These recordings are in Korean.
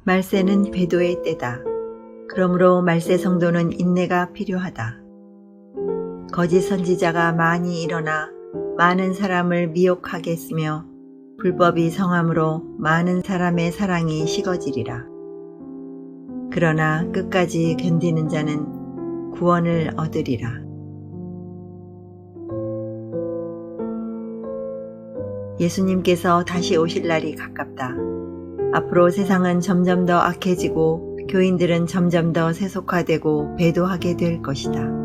말세는 배도의 때다. 그러므로 말세 성도는 인내가 필요하다. 거짓 선지자가 많이 일어나 많은 사람을 미혹하게 했으며 불법이 성함으로 많은 사람의 사랑이 식어지리라. 그러나 끝까지 견디는 자는 구원을 얻으리라. 예수님께서 다시 오실 날이 가깝다. 앞으로 세상은 점점 더 악해지고 교인들은 점점 더 세속화되고 배도하게 될 것이다.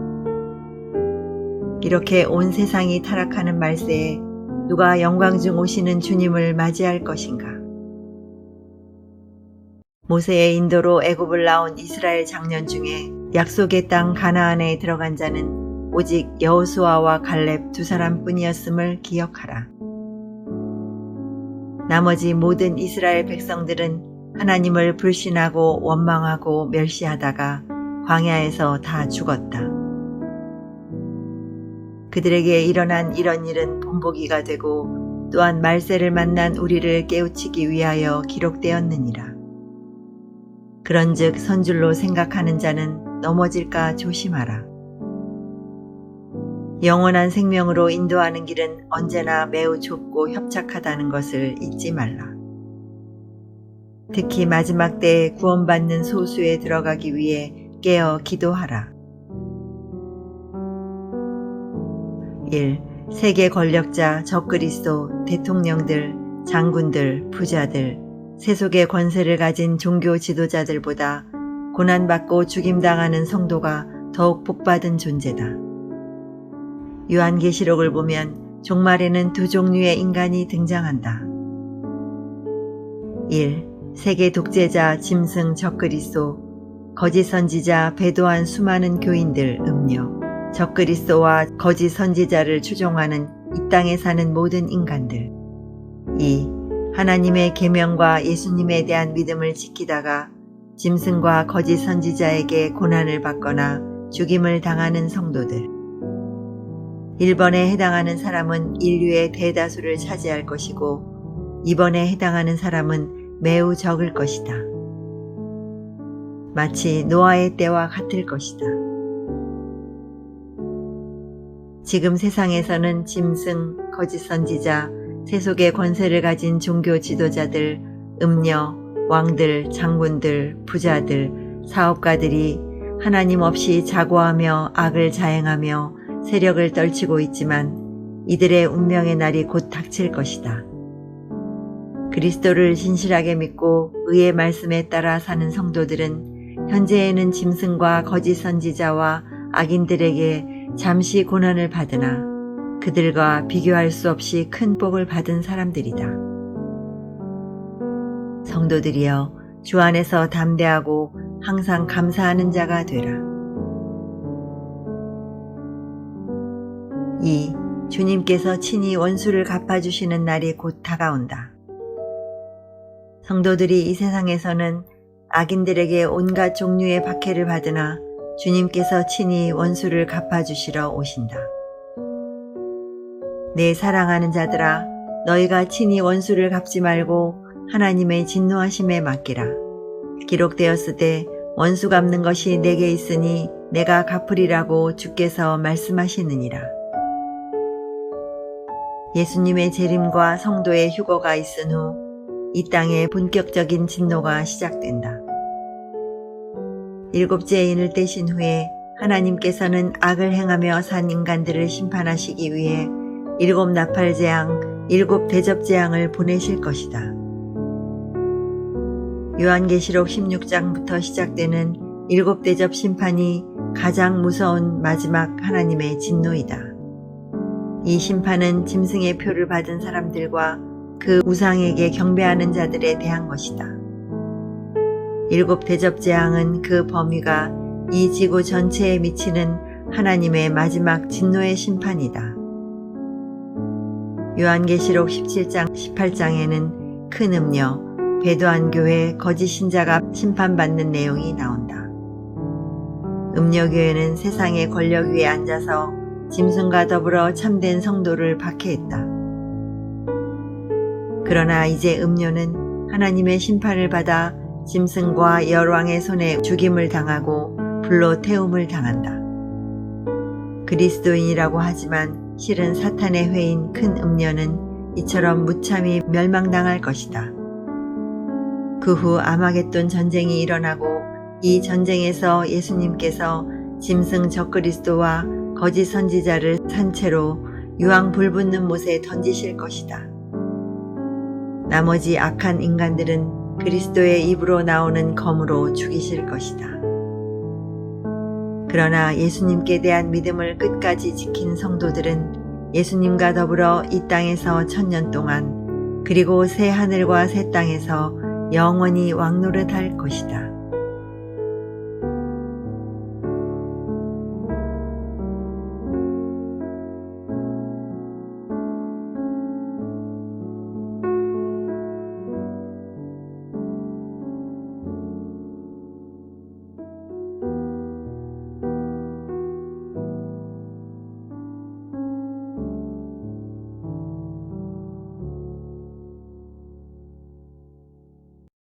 이렇게 온 세상이 타락하는 말세에 누가 영광 중 오시는 주님을 맞이할 것인가? 모세의 인도로 애굽을 나온 이스라엘 장년 중에 약속의 땅 가나안에 들어간 자는 오직 여호수아와 갈렙 두 사람뿐이었음을 기억하라. 나머지 모든 이스라엘 백성들은 하나님을 불신하고 원망하고 멸시하다가 광야에서 다 죽었다. 그들에게 일어난 이런 일은 본보기가 되고 또한 말세를 만난 우리를 깨우치기 위하여 기록되었느니라. 그런즉 선줄로 생각하는 자는 넘어질까 조심하라. 영원한 생명으로 인도하는 길은 언제나 매우 좁고 협착하다는 것을 잊지 말라. 특히 마지막 때에 구원받는 소수에 들어가기 위해 깨어 기도하라. 1. 세계 권력자, 적그리스도, 대통령들, 장군들, 부자들, 세속의 권세를 가진 종교 지도자들보다 고난받고 죽임당하는 성도가 더욱 복받은 존재다. 요한계시록을 보면 종말에는 두 종류의 인간이 등장한다. 1. 세계 독재자, 짐승, 적그리스도, 거짓 선지자, 배도한 수많은 교인들, 음녀, 적그리스도와 거짓 선지자를 추종하는 이 땅에 사는 모든 인간들. 2. 하나님의 계명과 예수님에 대한 믿음을 지키다가 짐승과 거짓 선지자에게 고난을 받거나 죽임을 당하는 성도들. 1번에 해당하는 사람은 인류의 대다수를 차지할 것이고 2번에 해당하는 사람은 매우 적을 것이다. 마치 노아의 때와 같을 것이다. 지금 세상에서는 짐승, 거짓 선지자, 세속의 권세를 가진 종교 지도자들, 음녀, 왕들, 장군들, 부자들, 사업가들이 하나님 없이 자고하며 악을 자행하며 세력을 떨치고 있지만 이들의 운명의 날이 곧 닥칠 것이다. 그리스도를 진실하게 믿고 의의 말씀에 따라 사는 성도들은 현재에는 짐승과 거짓 선지자와 악인들에게 잠시 고난을 받으나 그들과 비교할 수 없이 큰 복을 받은 사람들이다. 성도들이여, 주 안에서 담대하고 항상 감사하는 자가 되라. 2. 주님께서 친히 원수를 갚아주시는 날이 곧 다가온다. 성도들이 이 세상에서는 악인들에게 온갖 종류의 박해를 받으나 주님께서 친히 원수를 갚아주시러 오신다. 내 사랑하는 자들아, 너희가 친히 원수를 갚지 말고 하나님의 진노하심에 맡기라. 기록되었으되 원수 갚는 것이 내게 있으니 내가 갚으리라고 주께서 말씀하시느니라. 예수님의 재림과 성도의 휴거가 있은 후 이 땅에 본격적인 진노가 시작된다. 일곱째 인을 떼신 후에 하나님께서는 악을 행하며 산 인간들을 심판하시기 위해 일곱 나팔재앙, 일곱 대접재앙을 보내실 것이다. 요한계시록 16장부터 시작되는 일곱 대접 심판이 가장 무서운 마지막 하나님의 진노이다. 이 심판은 짐승의 표를 받은 사람들과 그 우상에게 경배하는 자들에 대한 것이다. 일곱 대접재앙은 그 범위가 이 지구 전체에 미치는 하나님의 마지막 진노의 심판이다. 요한계시록 17장, 18장에는 큰 음녀, 배도한 교회, 거짓 신자가 심판받는 내용이 나온다. 음녀교회는 세상의 권력 위에 앉아서 짐승과 더불어 참된 성도를 박해했다. 그러나 이제 음료는 하나님의 심판을 받아 짐승과 열왕의 손에 죽임을 당하고 불로 태움을 당한다. 그리스도인이라고 하지만 실은 사탄의 회인 큰 음녀는 이처럼 무참히 멸망당할 것이다. 그 후 아마겟돈 전쟁이 일어나고 이 전쟁에서 예수님께서 짐승 적그리스도와 거짓 선지자를 산채로 유황 불붙는 못에 던지실 것이다. 나머지 악한 인간들은 그리스도의 입으로 나오는 검으로 죽이실 것이다. 그러나 예수님께 대한 믿음을 끝까지 지킨 성도들은 예수님과 더불어 이 땅에서 1000년 동안 그리고 새 하늘과 새 땅에서 영원히 왕노릇할 것이다.